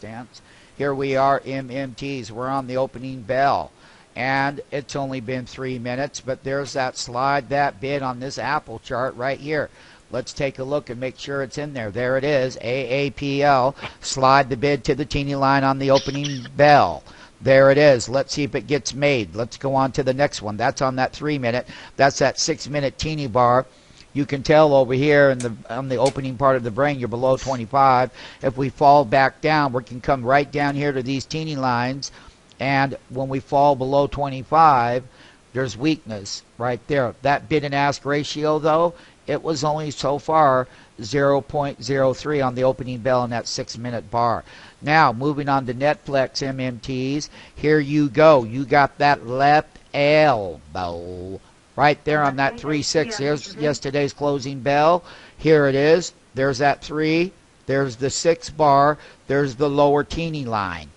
circumstance. Here we are, MMTs. We're on the opening bell. And it's only been 3 minutes, but there's that slide, that bid on this Apple chart right here. Let's take a look and make sure it's in there. There it is, AAPL. Slide the bid to the teeny line on the opening bell. There it is. Let's see if it gets made. Let's go on to the next one. That's on that 3 minute. That's that 6 minute teeny bar. You can tell over here on the opening part of the brain, you're below 25. If we fall back down, we can come right down here to these teeny lines. And when we fall below 25, there's weakness right there. That bid and ask ratio, though, it was only so far 0.03 on the opening bell in that 6 minute bar. Now, moving on to Netflix MMTs, here you go. You got that left elbow right there on that 3-6. Here's yesterday's closing bell. Here it is. There's that 3. There's the 6 bar. There's the lower teeny line.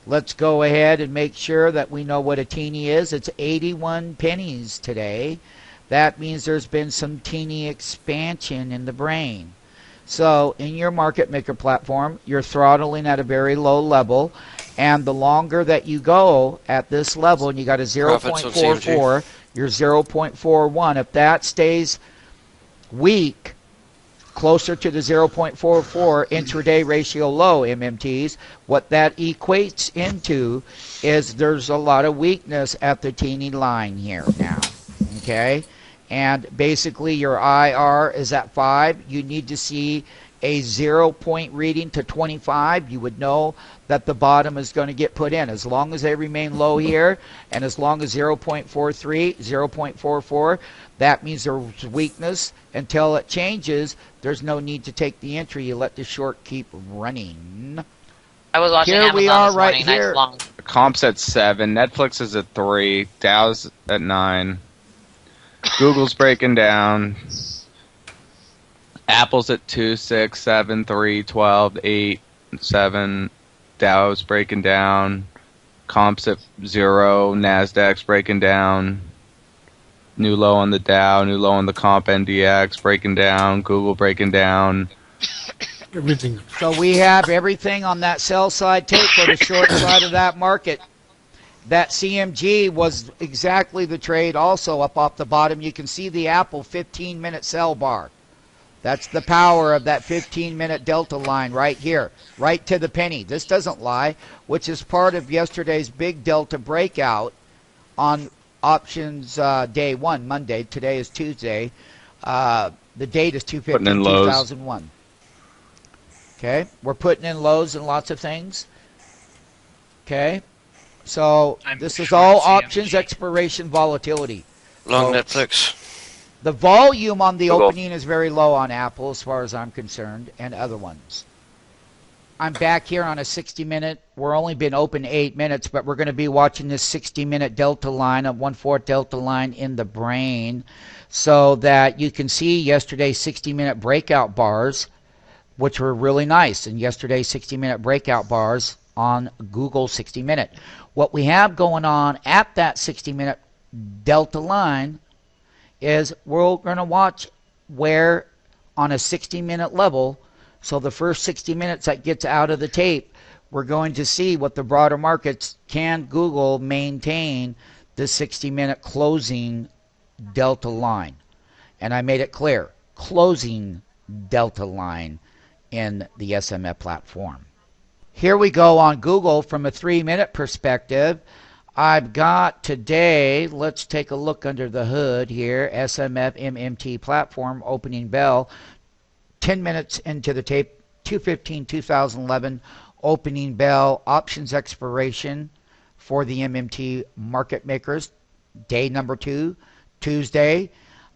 Let's go ahead and make sure that we know what a teeny is. It's 81 pennies today. That means there's been some teeny expansion in the brain. So in your market maker platform, you're throttling at a very low level. And the longer that you go at this level, and you got a 0.44, you're 0.41. If that stays weak, closer to the 0.44 intraday ratio low MMTs, what that equates into is there's a lot of weakness at the teeny line here now. Okay? And basically your IR is at 5. You need to see a 0-point reading to 25. You would know that the bottom is going to get put in. As long as they remain low here, and as long as 0.43, 0.44, that means there's weakness. Until it changes, there's no need to take the entry. You let the short keep running. I was watching here Amazon we are this right morning, here. nice long. The comp's at 7. Netflix is at 3. Dow's at 9. Google's breaking down. Apple's at 2, 6, 7, 3, 12, 8, 7. Dow's breaking down. Comp's at 0. Nasdaq's breaking down. New low on the Dow. New low on the comp NDX breaking down. Google breaking down. Everything. So we have everything on that sell side tape for the short side of that market. That CMG was exactly the trade also up off the bottom. You can see the Apple 15-minute sell bar. That's the power of that 15-minute delta line right here, right to the penny. This doesn't lie, which is part of yesterday's big delta breakout on options day 1, Monday. Today is Tuesday. The date is 2/15/2001. Okay, we're putting in lows and lots of things. Okay, so this is all options expiration volatility. Long So Netflix. the volume on the opening is very low on Apple as far as I'm concerned, and other ones. I'm back here on a 60-minute. We're only been open 8 minutes, but we're going to be watching this 60-minute delta line, a 1/4 delta line in the brain, so that you can see yesterday's 60-minute breakout bars, which were really nice, and yesterday's 60-minute breakout bars on Google 60-minute. What we have going on at that 60-minute delta line is we're going to watch where on a 60-minute level. So the first 60 minutes that gets out of the tape, we're going to see what the broader markets can Google maintain the 60-minute closing delta line. And I made it clear, closing delta line in the SMF platform. Here we go on Google from a 3-minute perspective. I've got today, let's take a look under the hood here, SMF MMT platform opening bell. 10 minutes into the tape, 2/15/2011, opening bell, options expiration for the MMT market makers, day number 2, Tuesday.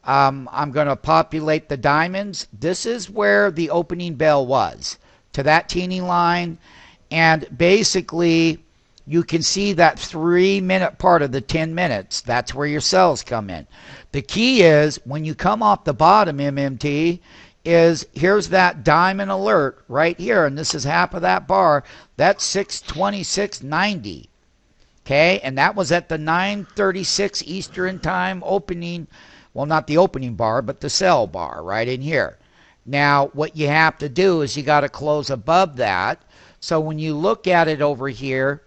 I'm going to populate the diamonds. This is where the opening bell was, to that teeny line, and basically you can see that 3-minute part of the 10 minutes. That's where your sells come in. The key is when you come off the bottom, MMT, is here's that diamond alert right here, and this is half of that bar. That's 626.90. Okay, and that was at the 9:36 Eastern time opening. Well, not the opening bar, but the sell bar right in here. Now, what you have to do is you got to close above that So when you look at it over here,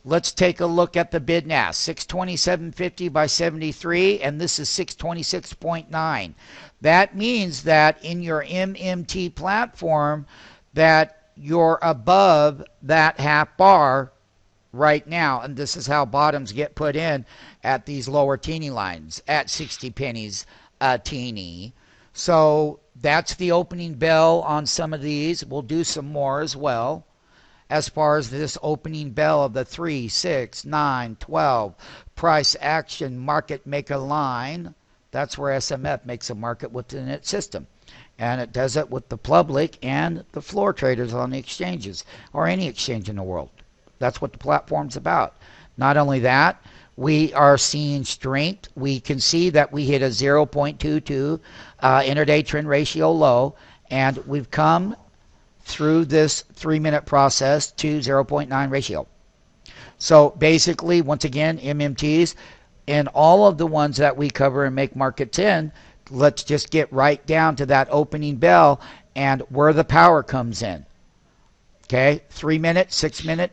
let's take a look at the bid and ask. 627.50 by 73, and this is 626.9. That means that in your MMT platform that you're above that half bar right now, and this is how bottoms get put in at these lower teeny lines at 60 pennies a teeny. So that's the opening bell on some of these. We'll do some more as well as far as this opening bell of the 3, 6, 9, 12 price action market maker line. That's where SMF makes a market within its system. And it does it with the public and the floor traders on the exchanges or any exchange in the world. That's what the platform's about. Not only that, we are seeing strength. We can see that we hit a 0.22 intraday trend ratio low, and we've come through this 3-minute process to 0.9 ratio. So basically, once again, MMTs and all of the ones that we cover and make markets in, let's just get right down to that opening bell and where the power comes in. Okay, 3-minute, 6-minute,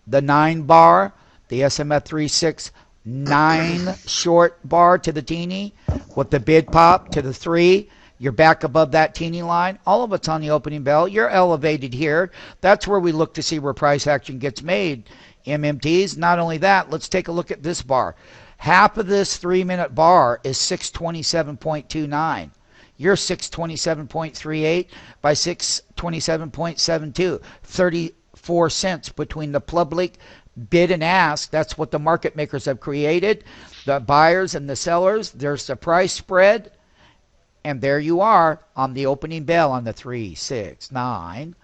the 9 bar, the SMF 369 short bar to the teeny, with the bid pop to the 3. You're back above that teeny line. All of it's on the opening bell. You're elevated here. That's where we look to see where price action gets made. MMTs. Not only that, let's take a look at this bar. Half of this 3-minute bar is 627.29. You're 627.38 by 627.72. 34 cents between the public bid and ask. That's what the market makers have created. The buyers and the sellers. There's the price spread. And there you are on the opening bell on the 3, 6, 9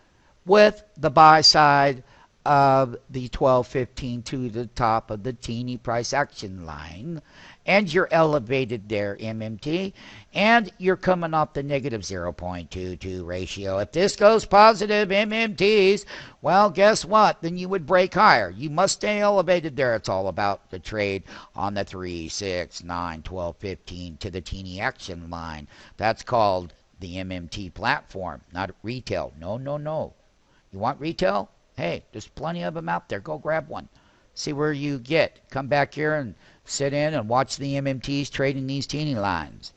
with the buy side of the 12.15 to the top of the teeny price action line. And you're elevated there, MMT. And you're coming off the negative 0.22 ratio. If this goes positive, MMTs, well, guess what? Then you would break higher. You must stay elevated there. It's all about the trade on the 3, 6, 9, 12, 15 to the teeny action line. That's called the MMT platform, not retail. No, no, no. You want retail? Hey, there's plenty of them out there. Go grab one. See where you get. Come back here and sit in and watch the MMTs trading these teeny lines.